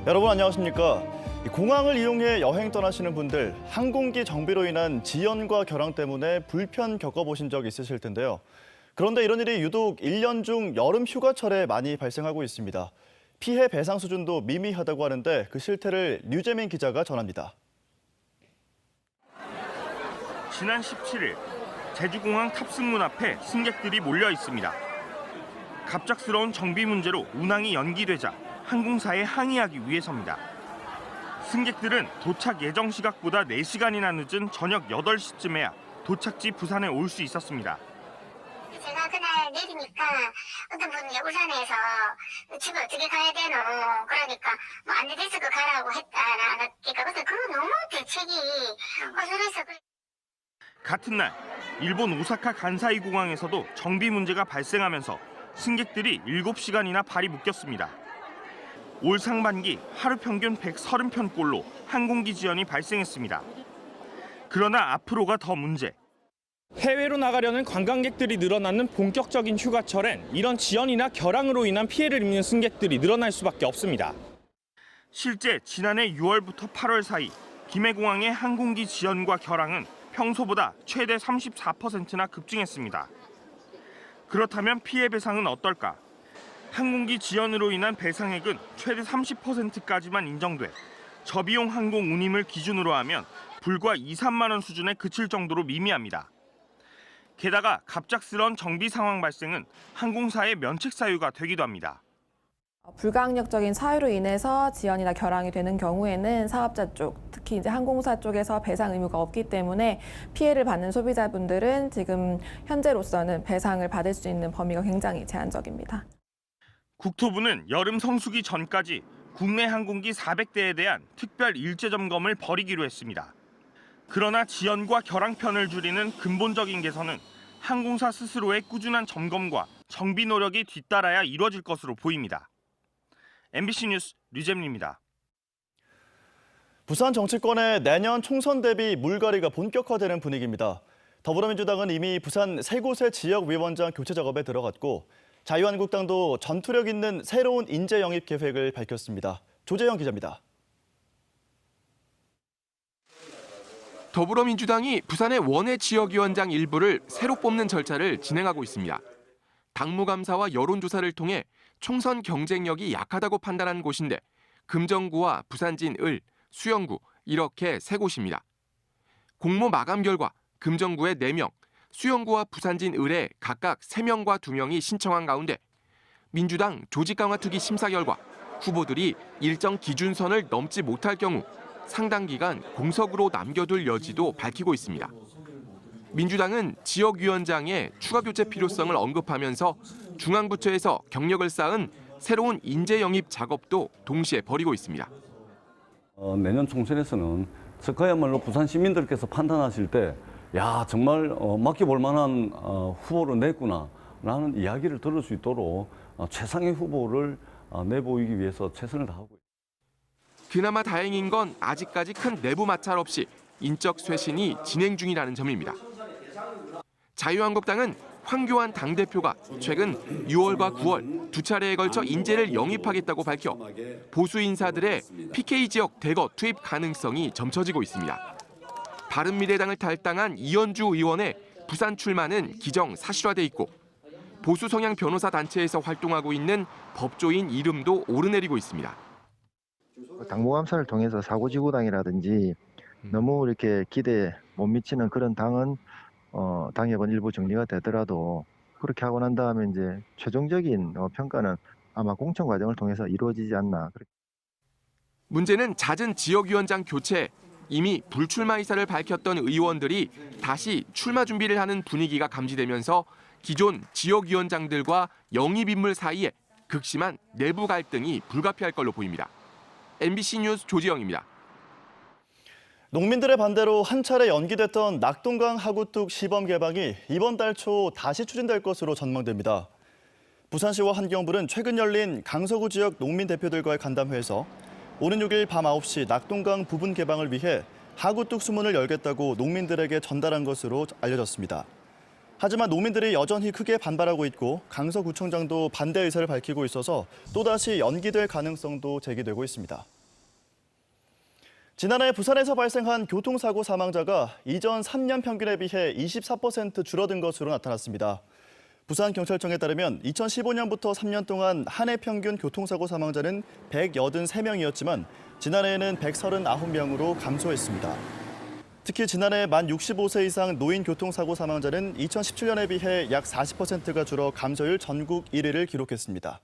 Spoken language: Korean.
여러분 안녕하십니까? 공항을 이용해 여행 떠나시는 분들, 항공기 정비로 인한 지연과 결항 때문에 불편 겪어보신 적 있으실 텐데요. 그런데 이런 일이 유독 1년 중 여름 휴가철에 많이 발생하고 있습니다. 피해 배상 수준도 미미하다고 하는데 그 실태를 류재민 기자가 전합니다. 지난 17일 제주공항 탑승문 앞에 승객들이 몰려 있습니다. 갑작스러운 정비 문제로 운항이 연기되자 항공사에 항의하기 위해서입니다. 승객들은 도착 예정 시각보다 4시간이나 늦은 저녁 8시쯤에야 도착지 부산에 올 수 있었습니다. 제가 그날 내리니까 어떤 분이 울산에서 집에 어떻게 가야 되노? 그러니까 뭐 안내데스크 가라고 했다. 그러니까 그거 너무 대책이 어설해서. 같은 날 일본 오사카 간사이 공항에서도 정비 문제가 발생하면서 승객들이 7시간이나 발이 묶였습니다. 올 상반기 하루 평균 130편꼴로 항공기 지연이 발생했습니다. 그러나 앞으로가 더 문제. 해외로 나가려는 관광객들이 늘어나는 본격적인 휴가철엔 이런 지연이나 결항으로 인한 피해를 입는 승객들이 늘어날 수밖에 없습니다. 실제 지난해 6월부터 8월 사이 김해공항의 항공기 지연과 결항은 평소보다 최대 34%나 급증했습니다. 그렇다면 피해 배상은 어떨까? 항공기 지연으로 인한 배상액은 최대 30%까지만 인정돼 저비용 항공 운임을 기준으로 하면 불과 2, 3만 원 수준에 그칠 정도로 미미합니다. 게다가 갑작스러운 정비 상황 발생은 항공사의 면책 사유가 되기도 합니다. 불가항력적인 사유로 인해서 지연이나 결항이 되는 경우에는 사업자 쪽, 특히 이제 항공사 쪽에서 배상 의무가 없기 때문에 피해를 받는 소비자분들은 지금 현재로서는 배상을 받을 수 있는 범위가 굉장히 제한적입니다. 국토부는 여름 성수기 전까지 국내 항공기 400대에 대한 특별 일제 점검을 벌이기로 했습니다. 그러나 지연과 결항편을 줄이는 근본적인 개선은 항공사 스스로의 꾸준한 점검과 정비 노력이 뒤따라야 이루어질 것으로 보입니다. MBC 뉴스 류재민입니다. 부산 정치권의 내년 총선 대비 물갈이가 본격화되는 분위기입니다. 더불어민주당은 이미 부산 3곳의 지역위원장 교체 작업에 들어갔고 자유한국당도 전투력 있는 새로운 인재 영입 계획을 밝혔습니다. 조재영 기자입니다. 더불어민주당이 부산의 원외 지역위원장 일부를 새로 뽑는 절차를 진행하고 있습니다. 당무감사와 여론조사를 통해 총선 경쟁력이 약하다고 판단한 곳인데 금정구와 부산진 을, 수영구 이렇게 3곳입니다. 공모 마감 결과 금정구에 4명, 수영구와 부산진 을에 각각 3명과 2명이 신청한 가운데 민주당 조직 강화 투기 심사 결과 후보들이 일정 기준선을 넘지 못할 경우 상당 기간 공석으로 남겨둘 여지도 밝히고 있습니다. 민주당은 지역위원장의 추가 교체 필요성을 언급하면서 중앙부처에서 경력을 쌓은 새로운 인재 영입 작업도 동시에 벌이고 있습니다. 내년 총선에서는 그야말로 부산 시민들께서 판단하실 때 야 정말 맡겨볼 만한 후보를 냈구나라는 이야기를 들을 수 있도록 최상의 후보를 내보이기 위해서 최선을 다하고 있습니다. 그나마 다행인 건 아직까지 큰 내부 마찰 없이 인적 쇄신이 진행 중이라는 점입니다. 자유한국당은 황교안 당대표가 최근 6월과 9월 2차례에 걸쳐 인재를 영입하겠다고 밝혀 보수 인사들의 PK 지역 대거 투입 가능성이 점쳐지고 있습니다. 바른미래당을 탈당한 이현주 의원의 부산 출마는 기정사실화돼 있고 보수 성향 변호사 단체에서 활동하고 있는 법조인 이름도 오르내리고 있습니다. 당무감사를 통해서 사고지구당이라든지 너무 이렇게 기대에 못 미치는 그런 당은 당협은 일부 정리가 되더라도 그렇게 하고 난 다음에 이제 최종적인 평가는 아마 공천 과정을 통해서 이루어지지 않나. 문제는 잦은 지역위원장 교체, 이미 불출마 의사를 밝혔던 의원들이 다시 출마 준비를 하는 분위기가 감지되면서 기존 지역위원장들과 영입인물 사이에 극심한 내부 갈등이 불가피할 걸로 보입니다. MBC 뉴스 조지영입니다. 농민들의 반대로 한 차례 연기됐던 낙동강 하구뚝 시범 개방이 이번 달 초 다시 추진될 것으로 전망됩니다. 부산시와 환경부는 최근 열린 강서구 지역 농민 대표들과의 간담회에서 오는 6일 밤 9시 낙동강 부분 개방을 위해 하구뚝 수문을 열겠다고 농민들에게 전달한 것으로 알려졌습니다. 하지만 노민들이 여전히 크게 반발하고 있고 강서구청장도 반대 의사를 밝히고 있어서 또다시 연기될 가능성도 제기되고 있습니다. 지난해 부산에서 발생한 교통사고 사망자가 이전 3년 평균에 비해 24% 줄어든 것으로 나타났습니다. 부산경찰청에 따르면 2015년부터 3년 동안 한 해 평균 교통사고 사망자는 183명이었지만 지난해에는 139명으로 감소했습니다. 특히 지난해 만 65세 이상 노인 교통사고 사망자는 2017년에 비해 약 40%가 줄어 감소율 전국 1위를 기록했습니다.